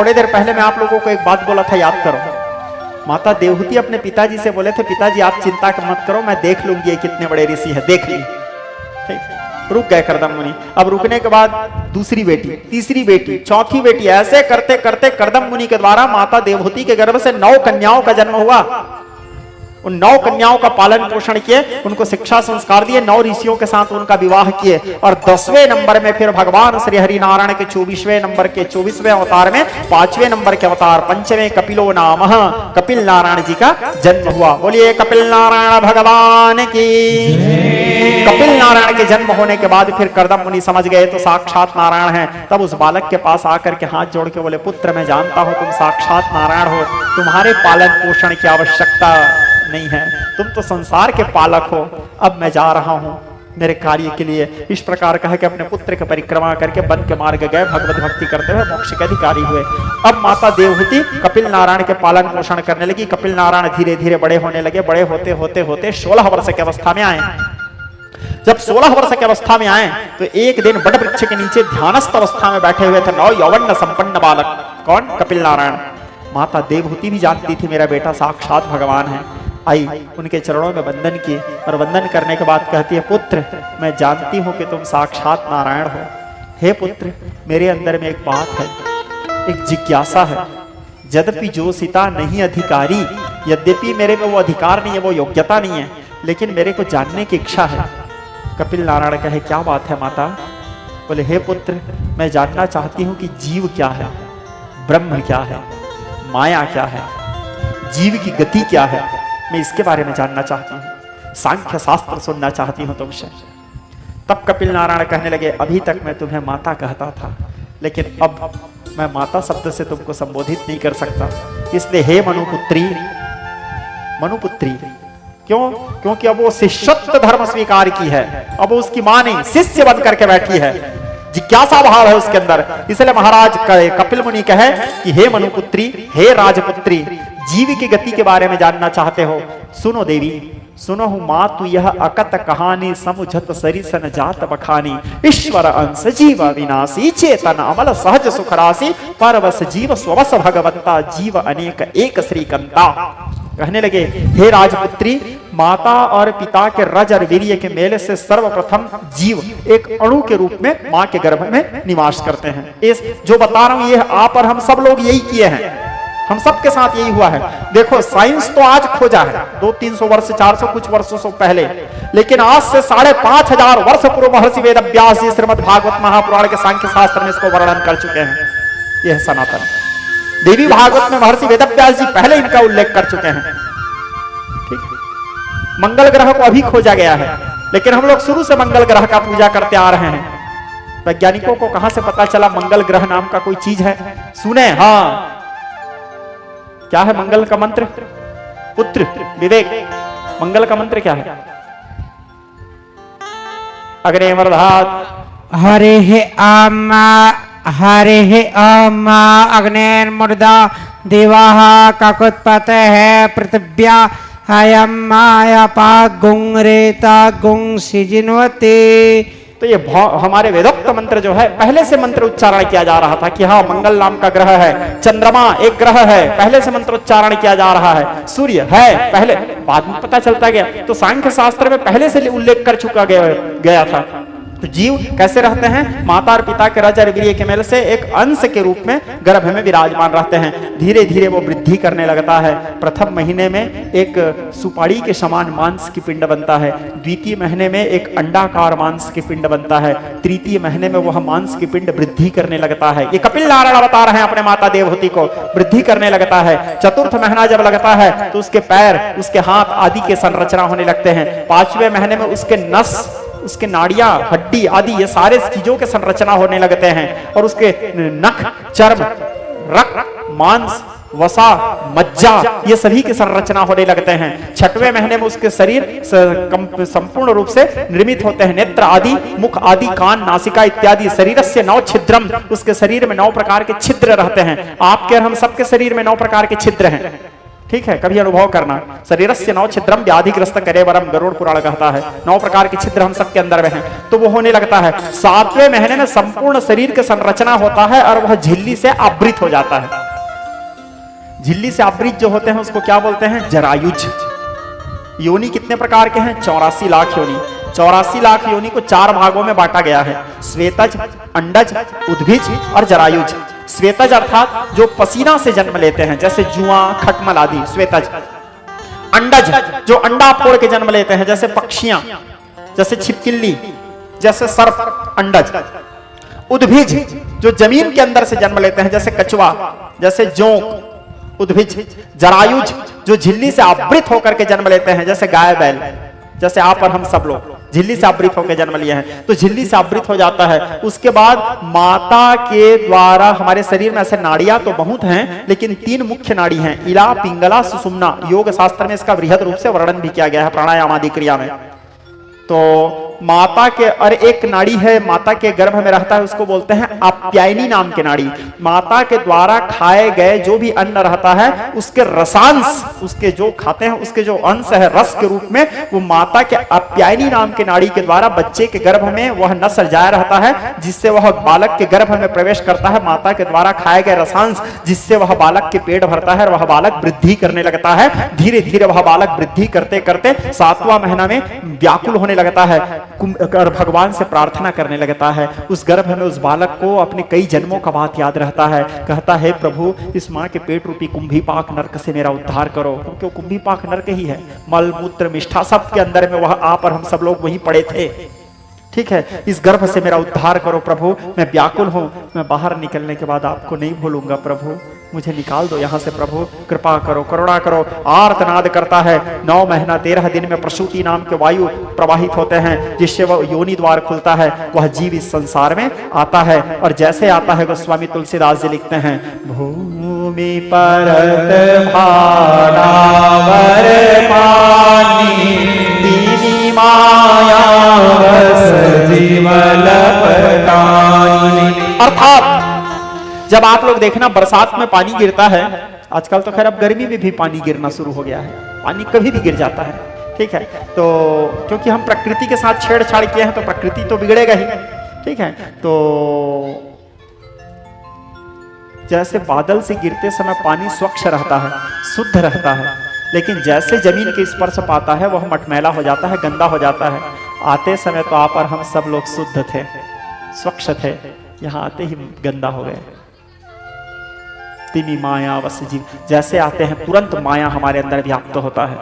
थोड़ी देर पहले मैं आप लोगों को एक बात बोला था, याद करो। माता देवहूति अपने पिताजी से बोले थे, पिताजी आप चिंता मत करो, मैं देख लूंगी ये कितने बड़े ऋषि है, देख ली। रुक गए कर्दम मुनि। अब रुकने के बाद दूसरी बेटी, तीसरी बेटी, चौथी बेटी, ऐसे करते करते कर्दम मुनि के द्वारा माता देवहूति के गर्भ से 9 कन्याओं का जन्म हुआ। उन 9 कन्याओं का पालन पोषण किए, उनको शिक्षा संस्कार दिए, 9 ऋषियों के साथ उनका विवाह किए, और 10वें नंबर में फिर भगवान श्री हरि नारायण के 24वें नंबर के 24वें अवतार में 5वें नंबर के अवतार पंचमें कपिलो नामः कपिल नारायण जी का जन्म हुआ। बोलिए कपिल नारायण भगवान की। कपिल नारायण के जन्म होने के बाद फिर कर्दम मुनि समझ गए तो साक्षात नारायण हैं। तब उस बालक के पास आकर के हाथ जोड़ के बोले, पुत्र मैं जानता हूं तुम साक्षात नारायण हो, तुम्हारे पालन पोषण की आवश्यकता नहीं है, तुम तो संसार के पालक हो, अब मैं जा रहा हूं मेरे कार्य के लिए। इस प्रकार कह के अपने पुत्र की परिक्रमा करके वन के मार्ग गए, भगवत भक्ति करते हुए मोक्ष के अधिकारी हुए। अब माता देवहूति कपिल नारायण के पालन पोषण करने लगी। कपिल नारायण धीरे धीरे बड़े होने लगे। बड़े होते होते होते 16 वर्ष की अवस्था में आए। जब 16 वर्ष की अवस्था में आए तो एक दिन बड़ वृक्ष के नीचे ध्यानस्थ अवस्था में बैठे हुए थे 9 यौवन संपन्न बालक। कौन? कपिल नारायण। माता देवहूति भी जानती थी मेरा बेटा साक्षात भगवान है। आई, उनके चरणों में वंदन किए, और वंदन करने के बाद कहती है, पुत्र मैं जानती हूं कि तुम साक्षात नारायण हो। हे पुत्र, मेरे अंदर में एक बात है, एक जिज्ञासा है। यद्यपि जो सीता नहीं अधिकारी, यद्यपि मेरे में वो अधिकार नहीं है, वो योग्यता नहीं है, लेकिन मेरे को जानने की इच्छा है। कपिल नारायण कहे, क्या बात है माता? बोले, हे पुत्र मैं जानना चाहती हूं कि जीव क्या है, ब्रह्म क्या है, माया क्या है, जीव की गति क्या है, मैं इसके बारे में जानना चाहती हूँ, सांख्य शास्त्र सुनना चाहती हूँ तुमसे। तब कपिल नारायण कहने लगे, अभी तक मैं तुम्हें माता कहता था, लेकिन अब मैं माता शब्द से तुमको संबोधित नहीं कर सकता, इसलिए हे मनुपुत्री। मनुपुत्री क्यों? क्योंकि अब वो शिष्यत्व धर्म स्वीकार की है, अब वो उसकी मां नहीं शिष्य बन करके बैठी है, जिज्ञासा भाव है उसके अंदर। इसलिए महाराज कपिल मुनि कहे कि हे मनुपुत्री, हे राजपुत्री, जीव की गति के बारे में जानना चाहते हो? सुनो देवी, सुनो माँ तू यह अकत कहानी, समुझत सरिसन जात बखानी, ईश्वर अंश जीव विनाशी, चेतन अमल सहज सुख राशि, परवश जीव स्ववश भगवत्ता, जीव अनेक एक श्रीकंता। कहने लगे, हे राजपुत्री, माता और पिता के रज और वीर्य के मेले से सर्वप्रथम जीव एक अणु के रूप में मां के गर्भ में निवास करते हैं। इस जो बता रहा हूं ये आप और हम सब लोग यही किए हैं, हम सबके साथ यही हुआ है। देखो साइंस तो आज खोजा है 200-300 वर्ष 400 कुछ वर्षों से पहले, लेकिन आज से 5500 वर्ष पूर्व महर्षि वेद व्यास जी श्रीमद् भागवत महापुराण के सांख्य शास्त्र में इसको वर्णन कर चुके हैं। यह सनातन देवी भागवत में महर्षि वेद व्यास जी पहले इनका उल्लेख कर चुके हैं। ठीक, मंगल ग्रह को अभी खोजा गया है, लेकिन हम लोग शुरू से मंगल ग्रह का पूजा करते आ रहे हैं। वैज्ञानिकों को कहां से पता चला मंगल ग्रह नाम का कोई चीज है? सुने? हाँ, क्या है मंगल का मंत्र? पुत्र, विवेक। मंगल का मंत्र क्या है? अग्ने मर्धात हरे हे आमा, हरे हे आमा अग्नेर्मृदा देवाः काकुत्पते है पृथिव्या हयम माया पा गुंग रेता गुंग सिजिनवते। तो ये हमारे वेदोक्त मंत्र जो है, पहले से मंत्र उच्चारण किया जा रहा था कि हाँ मंगल नाम का ग्रह है, चंद्रमा एक ग्रह है, पहले से मंत्र उच्चारण किया जा रहा है, सूर्य है पहले, बाद में पता चलता गया। तो सांख्य शास्त्र में पहले से उल्लेख कर चुका गया था। तो जीव कैसे रहते हैं? माता और पिता के रज और वीर्य के मेल से एक अंश के रूप में गर्भ में विराजमान रहते हैं। धीरे धीरे वो वृद्धि करने लगता है। प्रथम महीने में एक सुपारी के समान मांस की पिंड बनता है, द्वितीय महीने में एक अंडाकार मांस की पिंड बनता है, तृतीय महीने में वह मांस की पिंड वृद्धि करने लगता है। ये कपिल नारायण बता रहे हैं अपने माता देवहूति को, वृद्धि करने लगता है। चतुर्थ महीना जब लगता है तो उसके पैर, उसके हाथ आदि के संरचना होने लगते हैं। 5वें महीने में उसके नस, उसके नाड़ियां, हड्डी आदि ये सारे चीजों के संरचना होने लगते हैं, और उसके नख, चर्म, रक्त, मांस, वसा, मज्जा ये सभी की संरचना होने लगते हैं। 6वें महीने में उसके शरीर संपूर्ण रूप से निर्मित होते हैं। नेत्र आदि, मुख आदि, कान, नासिका इत्यादि शरीरस्य 9 छिद्रम, उसके शरीर में 9 प्रकार के छिद्र रहते हैं। आपके और हम सबके शरीर में 9 प्रकार के छिद्र हैं। ठीक है, कभी अनुभव करना। शरीरस्य 9 छिद्रम व्याधिग्रस्त करे वरम, गरुड़ पुराण कहता है 9 प्रकार के छिद्र हम सबके अंदर में हैं, तो वो होने लगता है। 7वें महीने में संपूर्ण शरीर की संरचना होता है और वह झिल्ली से आवृत हो जाता है। झिल्ली से आवृत जो होते हैं उसको क्या बोलते हैं? जरायुज। योनि कितने प्रकार के हैं? 84 लाख योनि। 84 लाख योनि को 4 भागों में बांटा गया है, श्वेतज, अंडज, उद्भिज और जरायुज। श्वेतज अर्थात जो पसीना से जन्म लेते हैं, जैसे जुआ, खटमल आदि, श्वेतज। अंडज जो अंडा फोड़ के जन्म लेते हैं, जैसे पक्षियां, जैसे छिपकली, जैसे सर्प, अंडज। उद्भिज जो जमीन के अंदर से जन्म लेते हैं, जैसे कछुआ, जैसे जोंक, उद्भिज। जरायुज जो झिल्ली से आवृत होकर के जन्म लेते हैं, जैसे गाय बैल, जैसे आप और हम सब लोग झिल्ली से आवृत होकर जन्म लिए हैं, तो झिल्ली से आवृत हो जाता है। उसके बाद माता के द्वारा हमारे शरीर में ऐसे नाड़ियां तो बहुत हैं, लेकिन 3 मुख्य नाड़ी हैं, इला, पिंगला, सुषुम्ना। योग शास्त्र में इसका वृहद रूप से वर्णन भी किया गया है प्राणायाम आदि क्रिया में। तो माता के, और एक नाड़ी है माता के गर्भ में रहता है, उसको बोलते हैं आप्यायनी नाम के नाड़ी। माता के द्वारा खाए गए जो भी अन्न रहता है, उसके रसांश, उसके जो खाते हैं उसके जो अंश है रस के रूप में, वो माता के आप्यायनी नाम के नाड़ी के द्वारा बच्चे के गर्भ में वह न सजाया रहता है, जिससे वह बालक के गर्भ में प्रवेश करता है। माता के द्वारा खाए गए रसांश जिससे वह बालक के पेट भरता है और वह बालक वृद्धि करने लगता है। धीरे धीरे वह बालक वृद्धि करते करते 7वां महीना में व्याकुल होने लगता है और भगवान से प्रार्थना करने लगता है। उस गर्भ में उस बालक को अपने कई जन्मों का बात याद रहता है। कहता है, प्रभु इस माँ के पेट रूपी कुंभीपाक नरक से मेरा उद्धार करो, क्योंकि वो कुंभीपाक नरक ही है। मल मूत्र मिष्ठा सब के अंदर में वह आप और हम सब लोग वहीं पड़े थे। ठीक है, इस गर्भ से मेरा उद्धार करो प्रभु, मैं व्याकुल हूं, मैं बाहर निकलने के बाद आपको नहीं भूलूंगा प्रभु, मुझे निकाल दो यहां से प्रभु, कृपा करो, करुणा करो। आर्तनाद करता है। 9 महीना 13 दिन में प्रसूति नाम के वायु प्रवाहित होते हैं, जिससे वह योनि द्वार खुलता है। वह जीव इस संसार में आता है, और जैसे आता है गोस्वामी तुलसीदास जी लिखते हैं, भूमि परत भारावर पानी, दीनी माया अर्थात जब आप लोग देखना बरसात में पानी गिरता है, आजकल तो खैर अब गर्मी में भी पानी गिरना शुरू हो गया है, पानी कभी भी गिर जाता है। ठीक है, तो क्योंकि हम प्रकृति के साथ छेड़छाड़ किए हैं तो प्रकृति तो बिगड़ेगा ही। ठीक है, तो जैसे बादल से गिरते समय पानी स्वच्छ रहता है, शुद्ध रहता है, लेकिन जैसे जमीन के स्पर्श पाता है वह मटमैला हो जाता है, गंदा हो जाता है। आते समय तो आप और हम सब लोग शुद्ध थे, स्वच्छ थे, यहाँ आते ही गंदा हो गए। तिमी माया वस जीव, जैसे आते हैं तुरंत माया हमारे अंदर व्याप्त होता है।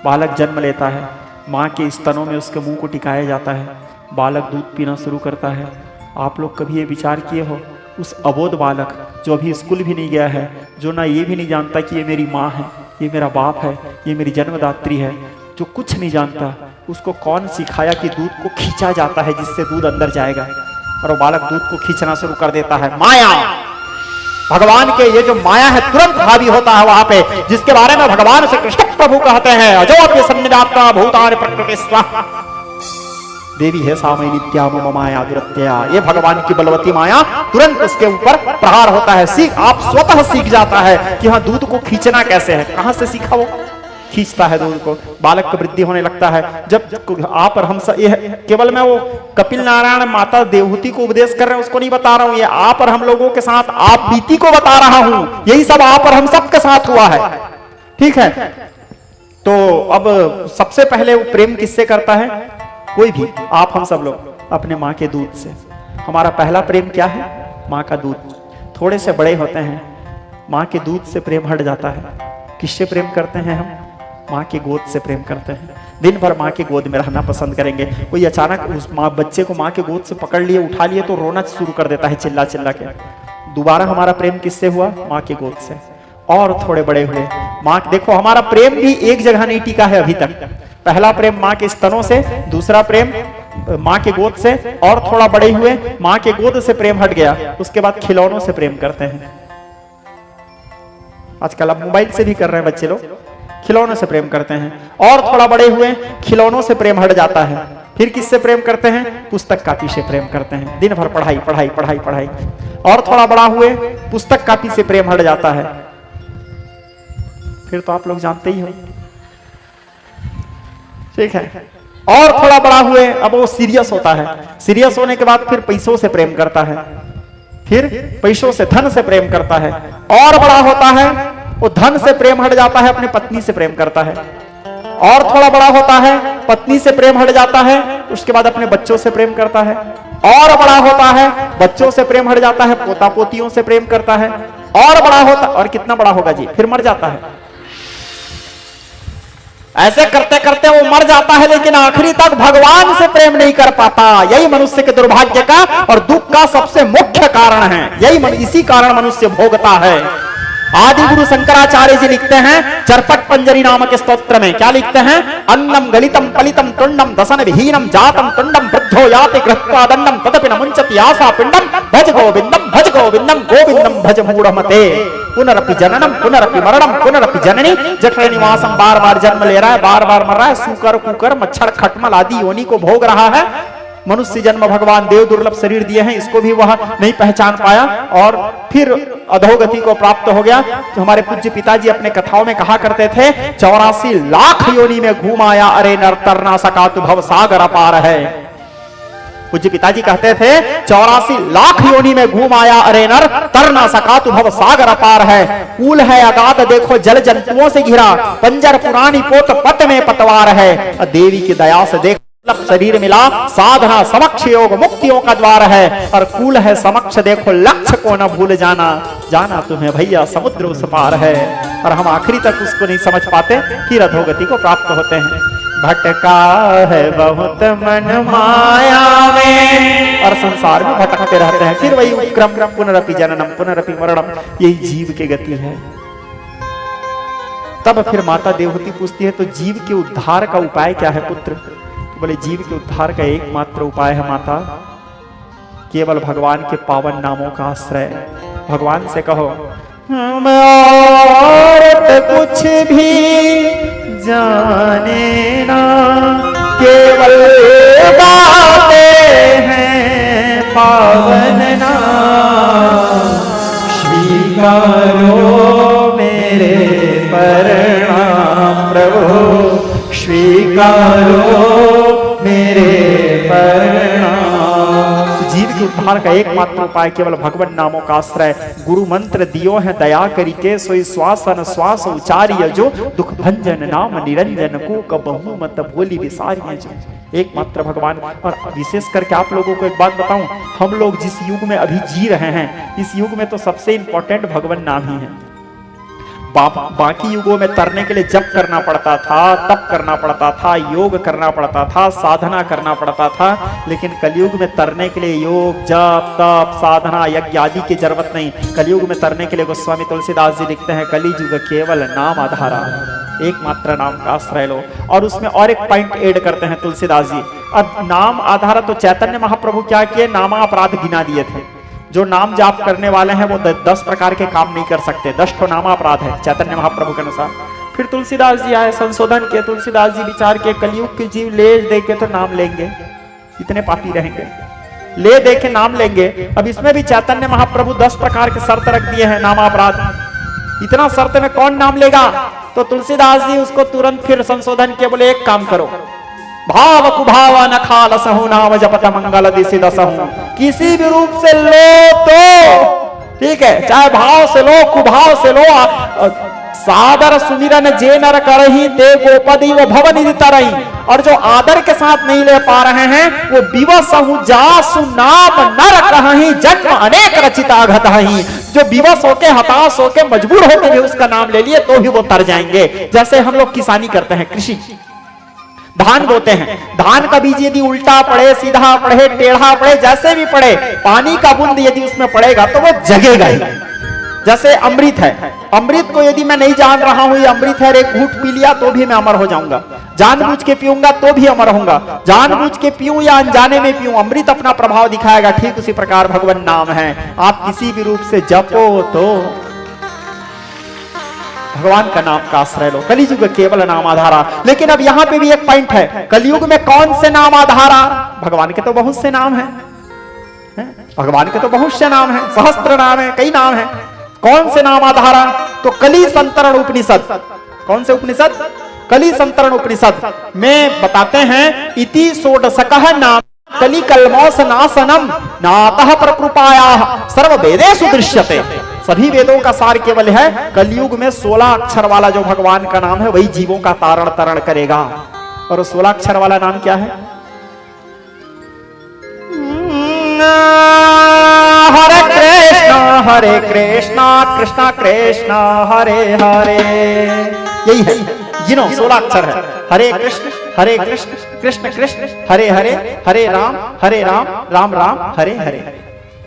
बालक जन्म लेता है, माँ के स्तनों में उसके मुंह को टिकाया जाता है, बालक दूध पीना शुरू करता है। आप लोग कभी ये विचार किए हो, उस अबोध बालक जो अभी स्कूल भी नहीं गया है, जो ना ये भी नहीं जानता कि ये मेरी माँ है, ये मेरा बाप है, ये मेरी जन्मदात्री है, जो कुछ नहीं जानता, उसको कौन सिखाया कि दूध को खींचा जाता है जिससे दूध अंदर जाएगा, और वो बालक दूध को खींचना शुरू कर देता है। माया, भगवान के ये जो माया है तुरंत हावी होता है वहां पे, जिसके बारे में भगवान श्री कृष्ण प्रभु कहते हैं, अजो अपने सन्निधात्मा भूतानि प्रकृति स्वाहा देवी है सामय नित्या मम माया दुरत्या। ये भगवान की बलवती माया तुरंत उसके ऊपर प्रहार होता है। सीख, आप स्वतः सीख जाता है कि हाँ दूध को खींचना कैसे है। कहां से सीखा? वो खींचता है दूध को, बालक की वृद्धि होने लगता है। जब आप और हम केवल मैं वो कपिल नारायण माता देवहूति को उपदेश कर रहे हैं उसको नहीं बता रहा हूं, ये आप और हम लोगों के साथ आप बीती को बता रहा हूं। यही सब आप और हम सब के साथ हुआ है। ठीक है, तो अब सबसे पहले वो प्रेम किससे करता है? कोई भी, आप हम सब लोग अपने माँ के दूध से। हमारा पहला प्रेम क्या है? माँ का दूध। थोड़े से बड़े होते हैं, माँ के दूध से प्रेम हट जाता है। किससे प्रेम करते हैं हम? माँ के गोद से प्रेम करते हैं। दिन भर माँ के गोद में रहना पसंद करेंगे। कोई अचानक उस बच्चे को माँ के गोद से पकड़ लिए, उठा लिए तो रोना शुरू कर देता है चिल्ला चिल्ला के। दोबारा हमारा प्रेम किससे हुआ? माँ के गोद से। और थोड़े बड़े हुए, माँ, देखो हमारा प्रेम भी एक जगह नहीं टिका है अभी तक। पहला प्रेम माँ के स्तनों से, दूसरा प्रेम माँ के गोद से, और थोड़ा बड़े हुए माँ के गोद से प्रेम हट गया, उसके बाद खिलौनों से प्रेम करते हैं। आजकल अब मोबाइल से भी कर रहे हैं बच्चे लोग, खिलौनों से प्रेम करते हैं। और थोड़ा बड़े हुए खिलौनों से प्रेम हट जाता है, फिर किससे प्रेम करते हैं? पुस्तक कापी से प्रेम करते हैं। दिन भर पढ़ाई पढ़ाई पढ़ाई पढ़ाई। और थोड़ा बड़ा हुए पुस्तक कापी से प्रेम हट जाता है, फिर तो आप लोग जानते ही हो। ठीक है, और थोड़ा बड़ा हुए, अब वो सीरियस होता है। सीरियस होने के बाद फिर पैसों से प्रेम करता है, फिर पैसों से, धन से प्रेम करता है। और बड़ा होता है, वो धन से प्रेम हट जाता है, अपनी पत्नी से प्रेम करता है। और थोड़ा बड़ा होता है, पत्नी से प्रेम हट जाता है, उसके बाद अपने बच्चों से प्रेम करता है। और बड़ा होता है, बच्चों से प्रेम हट जाता है, पोता पोतियों से प्रेम करता है। और बड़ा होता, और कितना बड़ा होगा जी, फिर मर जाता है। ऐसे करते करते वो मर जाता है, लेकिन आखिरी तक भगवान से प्रेम नहीं कर पाता। यही मनुष्य के दुर्भाग्य का और दुख का सबसे मुख्य कारण है। इसी कारण मनुष्य भोगता है। आदि गुरु शंकराचार्य जी लिखते हैं चरपट पंजरी नामक स्तोत्र में, क्या लिखते हैं? अन्नम गलितम पलितम तुंडम दसन विहीनम जातम तुंडम वृद्धो याति कृत्वा दंडम तदपि न मुंचति आसा पिंडम भज गोविंदम गोविंदम भज मूढ़मते। पुनरपि जननम पुनरपि मरणम पुनरपि जननी। जठर निवासम, बार बार जन्म ले रहा है, बार बार मर रहा है, सूकर कुकर मच्छर खटमल आदि योनि को भोग रहा है। मनुष्य जन्म भगवान देव दुर्लभ शरीर दिए हैं, इसको भी वह नहीं पहचान पाया और फिर अधोगति को प्राप्त हो गया। तो हमारे पूज्य पिताजी अपने कथाओं में कहा करते थे 84 लाख योनि में घूम आया, अरे नर तर ना सका तू भव सागर अपार है। पूज्य पिताजी कहते थे 84 लाख योनि में घूम आया, अरे नर तर ना सका तू भव सागर अपार है। कूल है अगाध देखो जल जंतुओं से घिरा, पंजर पुरानी पोत पट में पतवार है। देवी की दया से देख शरीर मिला, साधना समक्ष योग मुक्तियों का द्वार है। और कूल है समक्ष देखो लक्ष्य को न भूल जाना, जाना तुम्हें भैया समुद्र उस पार है। और हम आखिरी तक उसको नहीं समझ पाते, फिर अधोगति को प्राप्त होते हैं। भटका है बहुत मन माया में, और संसार में भटकते रहते हैं। फिर वही क्रम पुनरपि जननम पुनरपि मरणम, यही जीव की गति है। तब फिर माता देवहूति पूछती है तो जीव के उद्धार का उपाय क्या है पुत्र? बोले जीव के उद्धार का एकमात्र उपाय है माता, केवल भगवान के पावन नामों का आश्रय। भगवान से कहो हम और कुछ भी जाने ना, केवल गाते हैं पावन नाम। स्वीकारो मेरे प्रणाम प्रभु, स्वीकारो मेरे प्रणाम। जीव के उद्धार का एकमात्र उपाय केवल भगवान नामों का आश्रय। गुरु मंत्र दियो है दया करी के, सोई श्वासन श्वास उचारिय जो, दुख भंजन नाम निरंजन को कबहू मत भोली विसारिय जो। एकमात्र भगवान। और विशेष करके आप लोगों को एक बात बताऊं, हम लोग जिस युग में अभी जी रहे हैं, इस युग में तो सबसे इंपॉर्टेंट भगवान नाम ही है। बाकी युगों में तरने के लिए जप करना पड़ता था, तप करना पड़ता था, योग करना पड़ता था, साधना करना पड़ता था। लेकिन कलयुग में तरने के लिए योग जप तप साधना यज्ञ आदि की जरूरत नहीं। कलयुग में तरने के लिए गोस्वामी तुलसीदास जी लिखते हैं कलियुग केवल नाम आधारा, एकमात्र नाम का आश्रय लो। और उसमें और एक पॉइंट ऐड करते हैं तुलसीदास जी। अब नाम आधारा तो चैतन्य महाप्रभु क्या किए, नामा अपराध गिना दिए थे। जो नाम जाप करने वाले हैं वो 10 प्रकार के काम नहीं कर सकते, 10 ठो नामा अपराध है चैतन्य महाप्रभु के अनुसार। फिर तुलसीदास जी आए, संशोधन किए। तुलसीदास जी विचार के कलयुग के जीव ले दे के तो नाम लेंगे, इतने पापी रहेंगे, ले दे के नाम लेंगे। अब इसमें भी चैतन्य महाप्रभु 10 प्रकार के शर्त रख दिए हैं नामा अपराध। इतना शर्त में कौन नाम लेगा? तो तुलसीदास जी उसको तुरंत फिर संशोधन किए, बोले एक काम करो, भाव कुभाव न खाल सहु नाम जपत मंगल दिशि दसहु। किसी भी रूप से लो तो ठीक है, चाहे भाव से लो कुभाव से लो। सादर सुमिरन जे नर करही ते गोपदी वो भवन निधि तरही। और जो आदर के साथ नहीं ले पा रहे हैं वो विवश हूं जासु नाम नर कहही, जन्म अनेक रचिता घत हही। जो विवश होके हताश होके मजबूर होके भी उसका नाम ले लिए तो भी वो तर जाएंगे। जैसे हम लोग किसानी करते हैं, कृषि धान बोते हैं, धान का बीज यदि उल्टा पड़े सीधा पड़े टेढ़ा पड़े जैसे भी पड़े, पानी का बूंद यदि उसमें पड़ेगा तो वो जगेगा ही। जैसे अमृत है, अमृत को यदि मैं नहीं जान रहा हूं ये अमृत है, एक घूंट पी लिया तो भी मैं अमर हो जाऊंगा, जानबूझ के पीऊंगा तो भी अमर होऊंगा, जानबूझ के पीऊं या अनजाने में पीऊं अमृत अपना प्रभाव दिखाएगा। ठीक उसी प्रकार भगवान नाम है, आप किसी भी रूप से जपो तो भगवान का नाम का आश्रय लो। कलियुग केवल नाम आधारा। लेकिन अब यहां पे भी एक पॉइंट है, कलियुग में कौन से नाम आधारा? भगवान के तो बहुत से नाम हैं, भगवान के तो बहुत से नाम हैं, सहस्त्र नाम है, कई नाम हैं। कौन से नाम आधारा? तो कली संतरण उपनिषद। कौन से उपनिषद? कली संतरण उपनिषद में बताते हैं इति षोडशकः नाम कली कलमोस नाशनम नातः प्रकृपाया सर्व वेदेषु दृश्यते। सभी वेदों का सार केवल है कलयुग में 16 अक्षर वाला जो भगवान का नाम है वही जीवों का तारण तरण करेगा। और 16 अक्षर वाला नाम क्या है? हरे कृष्णा कृष्णा कृष्णा हरे हरे। यही है, गिनो 16 अक्षर है। हरे कृष्ण कृष्ण कृष्ण हरे हरे, हरे राम राम राम हरे हरे।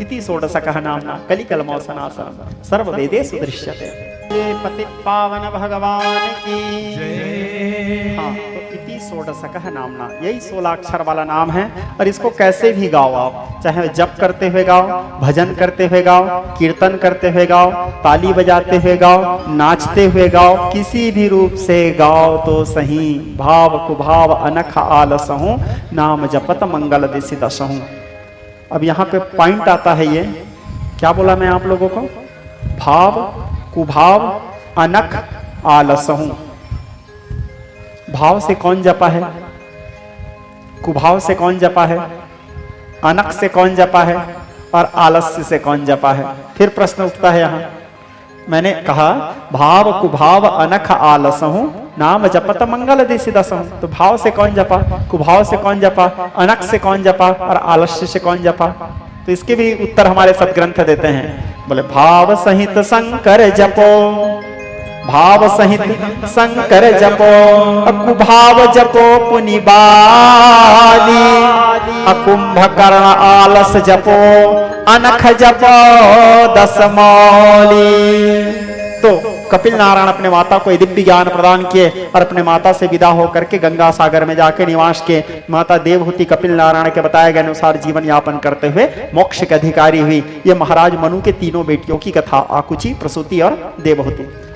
इति षोडशकः नाम्ना कलिकलमोसनासनं सर्व वेदेषु दृश्यते। ये पतित पावन भगवान की जय। हाँ, तो इति षोडशकः नाम्ना, यही 16 अक्षर वाला नाम है। और इसको कैसे भी गाओ आप, चाहे जप करते हुए गाओ, भजन करते हुए गाओ, कीर्तन करते हुए गाओ, ताली बजाते हुए गाओ, नाचते हुए गाओ, किसी भी रूप से गाओ तो सही। भाव कुभाव अनख आलसहूं नाम जपत मंगल दिसि दसहूं। अब यहाँ पे पॉइंट आता है, ये क्या बोला मैं आप लोगों को? भाव कुभाव अनख आलसहूं। भाव से कौन जपा है? कुभाव से कौन जपा है? अनख से कौन जपा है? और आलस्य से कौन जपा है? फिर प्रश्न उठता है यहाँ। मैंने कहा भाव कुभाव अनख आलसहूं नाम जपत मंगल दिसि दसहूं। तो भाव से कौन जपा, कुभाव से कौन जपा, अनख से कौन जपा और आलस्य से कौन जपा? तो इसके भी उत्तर हमारे सदग्रंथ देते हैं। बोले भाव सहित शंकर जपो, भाव सहित शंकर जपो, कुभाव जपो पुनि बाली, कुंभकर्ण आलस जपो, अनख जपो दसमौली। तो कपिल नारायण अपने माता को दिव्य ज्ञान प्रदान किए और अपने माता से विदा होकर के गंगा सागर में जाके निवास के माता देवहूति कपिल नारायण के बताए गए अनुसार जीवन यापन करते हुए मोक्ष के अधिकारी हुई। ये महाराज मनु के तीनों बेटियों की कथा, आकुची, प्रसूति और देवहूति।